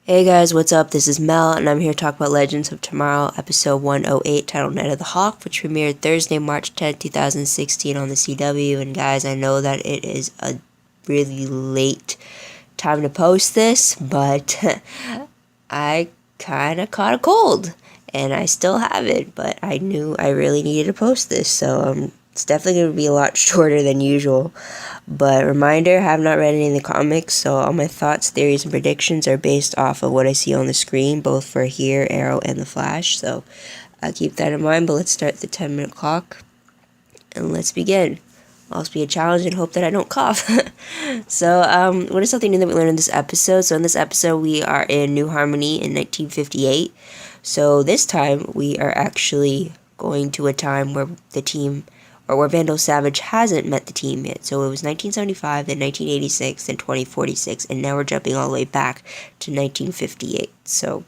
Hey guys, what's up? This is Mel, and I'm here to talk about Legends of Tomorrow, episode 108, titled Night of the Hawk, which premiered Thursday, March 10th, 2016 on the CW. And guys, I know that it is a really late time to post this, but I kind of caught a cold, and I still have it, but I knew I really needed to post this, so it's definitely going to be a lot shorter than usual. But reminder, I have not read any of the comics, so all my thoughts, theories, and predictions are based off of what I see on the screen, both for here, Arrow, and The Flash, so I'll keep that in mind. But let's start the 10-minute clock, and let's begin. I'll also be a challenge and hope that I don't cough. So, what is something new that we learned in this episode? So in this episode, we are in New Harmony in 1958. So this time, we are actually going to a time where the team, or where Vandal Savage hasn't met the team yet. So it was 1975, then 1986, then 2046, and now we're jumping all the way back to 1958. So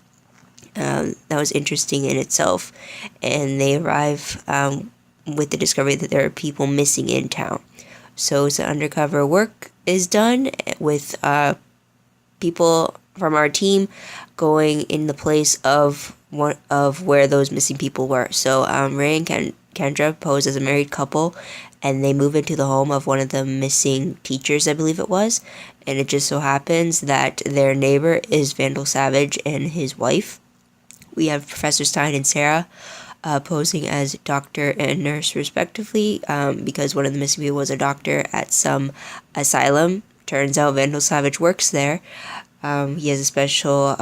that was interesting in itself. And they arrive with the discovery that there are people missing in town. So some undercover work is done with people from our team going in the place of one of where those missing people were. So Ray and Kendra pose as a married couple, and they move into the home of one of the missing teachers, I believe it was. And it just so happens that their neighbor is Vandal Savage and his wife. We have Professor Stein and Sarah posing as doctor and nurse respectively, because one of the missing people was a doctor at some asylum. Turns out Vandal Savage works there. He has a special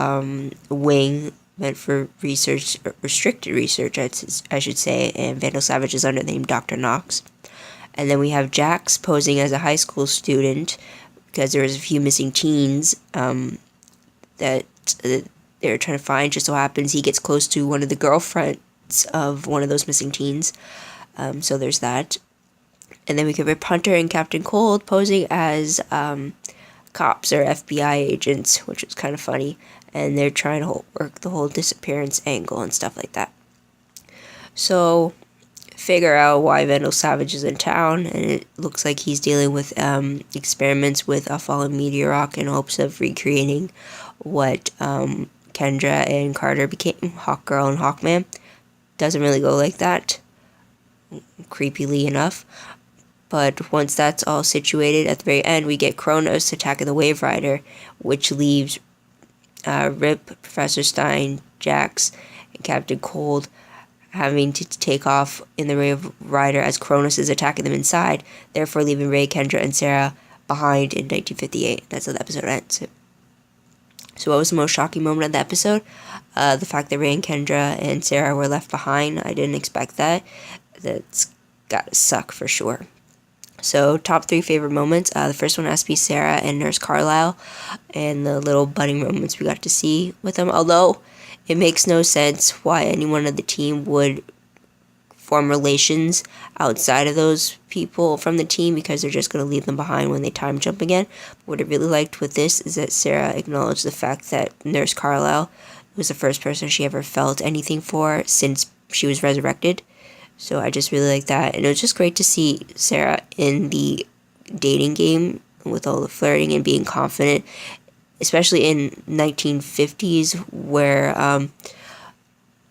wing meant for research, restricted research, I should say, and Vandal Savage is under the name Dr. Knox. And then we have Jax posing as a high school student, because there was a few missing teens that they're trying to find. Just so happens he gets close to one of the girlfriends of one of those missing teens. So there's that. And then we could Rip Hunter and Captain Cold posing as cops or FBI agents, which was kind of funny. And they're trying to work the whole disappearance angle and stuff like that. So figure out why Vandal Savage is in town, and it looks like he's dealing with experiments with a fallen meteor rock in hopes of recreating what Kendra and Carter became, Hawkgirl and Hawkman. Doesn't really go like that, creepily enough. But once that's all situated, at the very end, we get Kronos attacking the Wave Rider, which leaves Rip, Professor Stein, Jax, and Captain Cold having to take off in the Wave Rider as Kronos is attacking them inside, therefore leaving Ray, Kendra, and Sarah behind in 1958. That's how the episode ends. So what was the most shocking moment of the episode? The fact that Ray and Kendra and Sarah were left behind. I didn't expect that. That's gotta suck for sure. So top 3 favorite moments. The first one has to be Sarah and Nurse Carlisle, and the little budding moments we got to see with them. Although it makes no sense why anyone of the team would form relations outside of those people from the team, because they're just going to leave them behind when they time jump again. What I really liked with this is that Sarah acknowledged the fact that Nurse Carlisle was the first person she ever felt anything for since she was resurrected. So I just really like that. And it was just great to see Sarah in the dating game with all the flirting and being confident, especially in 1950s where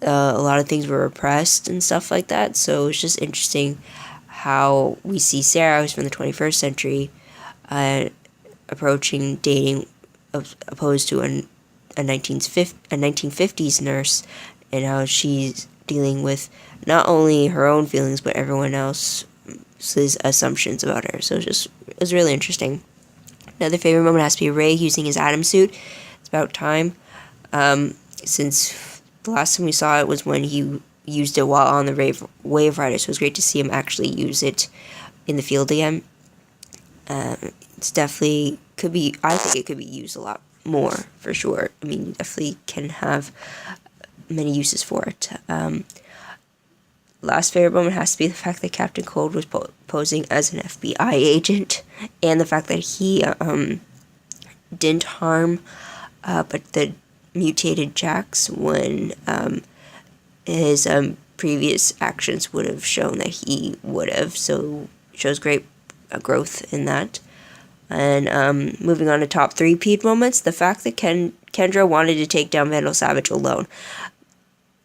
a lot of things were repressed and stuff like that. So it's just interesting how we see Sarah, who's from the 21st century, approaching dating opposed to a 1950s nurse, and how she's dealing with not only her own feelings but everyone else's assumptions about her. So it was really interesting. Another favorite moment has to be Ray using his Atom suit. It's about time, since the last time we saw it was when he used it while on the Wave Rider, so it was great to see him actually use it in the field again. It's definitely I think it could be used a lot more, for sure. I mean, definitely can have many uses for it. Last favorite moment has to be the fact that Captain Cold was posing as an FBI agent, and the fact that he didn't harm but the mutated Jax when his previous actions would have shown that he would have. So it shows great growth in that. And moving on to top 3 Pete moments, the fact that Kendra wanted to take down Vandal Savage alone.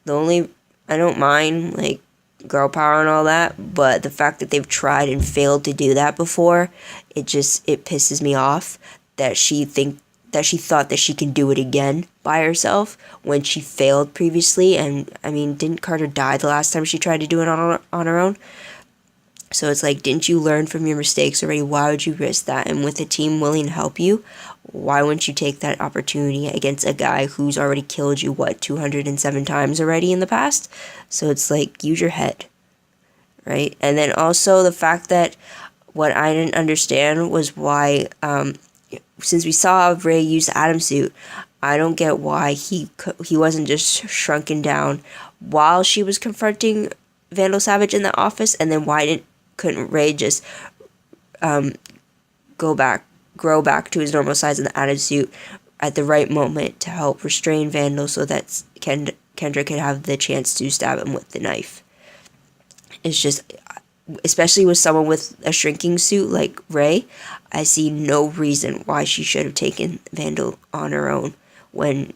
I don't mind, like, girl power and all that, but the fact that they've tried and failed to do that before, it pisses me off that she thought that she can do it again by herself when she failed previously. And I mean, didn't Carter die the last time she tried to do it on her own? So it's like, didn't you learn from your mistakes already? Why would you risk that? And with a team willing to help you, why wouldn't you take that opportunity against a guy who's already killed you, 207 times already in the past? So it's like, use your head, right? And then also the fact that what I didn't understand was why, since we saw Ray use the Atom suit, I don't get why he wasn't just shrunken down while she was confronting Vandal Savage in the office, and then why couldn't Ray just grow back to his normal size in the Atom suit at the right moment to help restrain Vandal so that Kendra could have the chance to stab him with the knife. It's just, especially with someone with a shrinking suit like Ray, I see no reason why she should have taken Vandal on her own when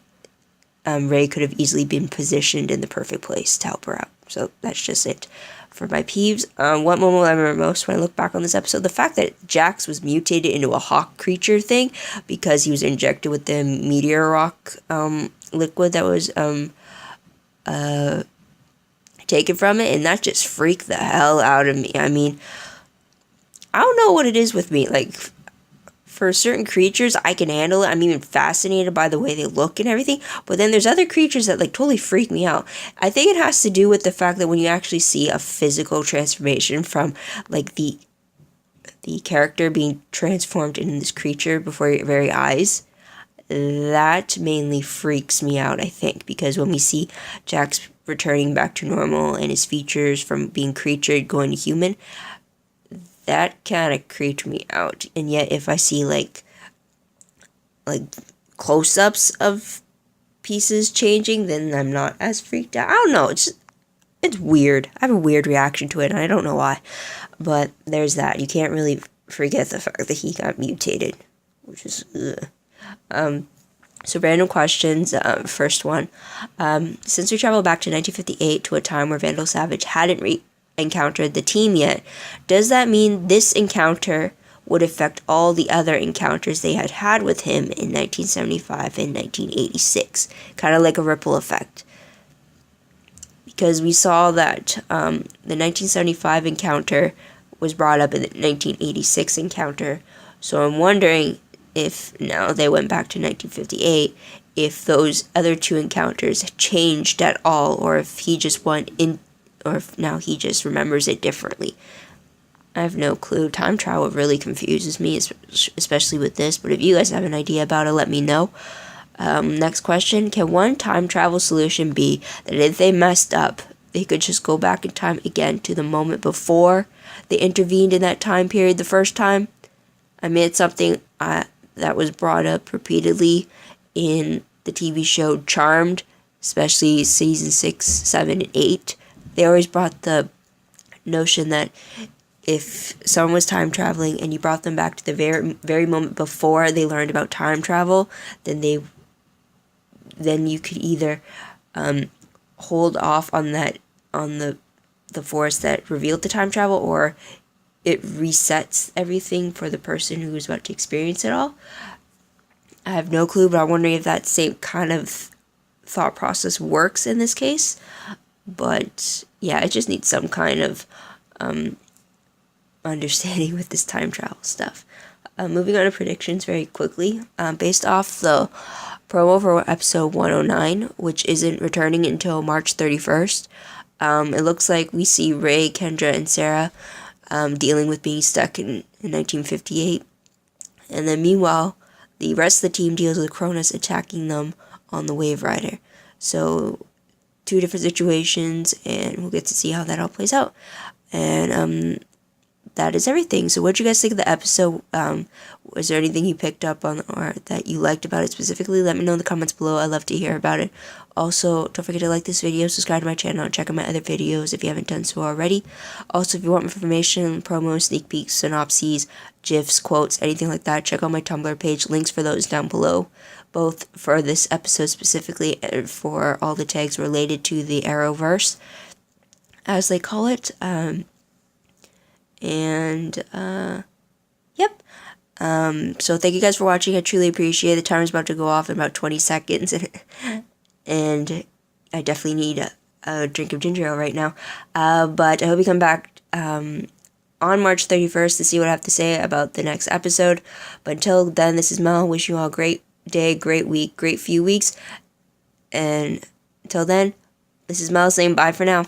Ray could have easily been positioned in the perfect place to help her out. So that's just it for my peeves. What moment will I remember most when I look back on this episode? The fact that Jax was mutated into a hawk creature thing because he was injected with the meteor rock liquid that was taken from it, and that just freaked the hell out of me. I mean, I don't know what it is with me. Like, for certain creatures, I can handle it. I'm even fascinated by the way they look and everything. But then there's other creatures that, like, totally freak me out. I think it has to do with the fact that when you actually see a physical transformation from, like, the character being transformed into this creature before your very eyes, that mainly freaks me out, I think. Because when we see Jax returning back to normal and his features from being creature going to human, that kind of creeped me out. And yet if I see like close-ups of pieces changing, then I'm not as freaked out. I don't know, it's weird. I have a weird reaction to it, and I don't know why. But there's that. You can't really forget the fact that he got mutated, which is So random questions. First one. Since we travel back to 1958 to a time where Vandal Savage hadn't encountered the team yet, does that mean this encounter would affect all the other encounters they had with him in 1975 and 1986? Kind of like a ripple effect. Because we saw that the 1975 encounter was brought up in the 1986 encounter. So I'm wondering if now they went back to 1958, if those other two encounters changed at all, or if he just went in, or if now he just remembers it differently. I have no clue. Time travel really confuses me, especially with this, but if you guys have an idea about it, let me know. Next question. Can one time travel solution be that if they messed up, they could just go back in time again to the moment before they intervened in that time period the first time? I mean, it's something that was brought up repeatedly in the TV show Charmed, especially season 6, 7, and 8. They always brought the notion that if someone was time traveling and you brought them back to the very moment before they learned about time travel, then you could either hold off on the force that revealed the time travel, or it resets everything for the person who is about to experience it all. I have no clue, but I'm wondering if that same kind of thought process works in this case. But yeah, it just needs some kind of understanding with this time travel stuff. Moving on to predictions very quickly. Based off the promo for episode 109, which isn't returning until March 31st, it looks like we see Ray, Kendra, and Sarah dealing with being stuck in 1958. And then meanwhile, the rest of the team deals with Cronus attacking them on the Wave Rider. So, two different situations, and we'll get to see how that all plays out. And that is everything. So what did you guys think of the episode? Was there anything you picked up on or that you liked about it specifically? Let me know in the comments below. I'd love to hear about it. Also, don't forget to like this video, subscribe to my channel, and check out my other videos if you haven't done so already. Also, if you want more information, promos, sneak peeks, synopses, GIFs, quotes, anything like that, check out my Tumblr page. Links for those down below, both for this episode specifically and for all the tags related to the Arrowverse, as they call it. Yep. So thank you guys for watching. I truly appreciate it. The timer's about to go off in about 20 seconds. And I definitely need a drink of ginger ale right now. But I hope you come back on March 31st to see what I have to say about the next episode. But until then, this is Mel. Wish you all a great day, great week, great few weeks. And until then, this is Mel saying bye for now.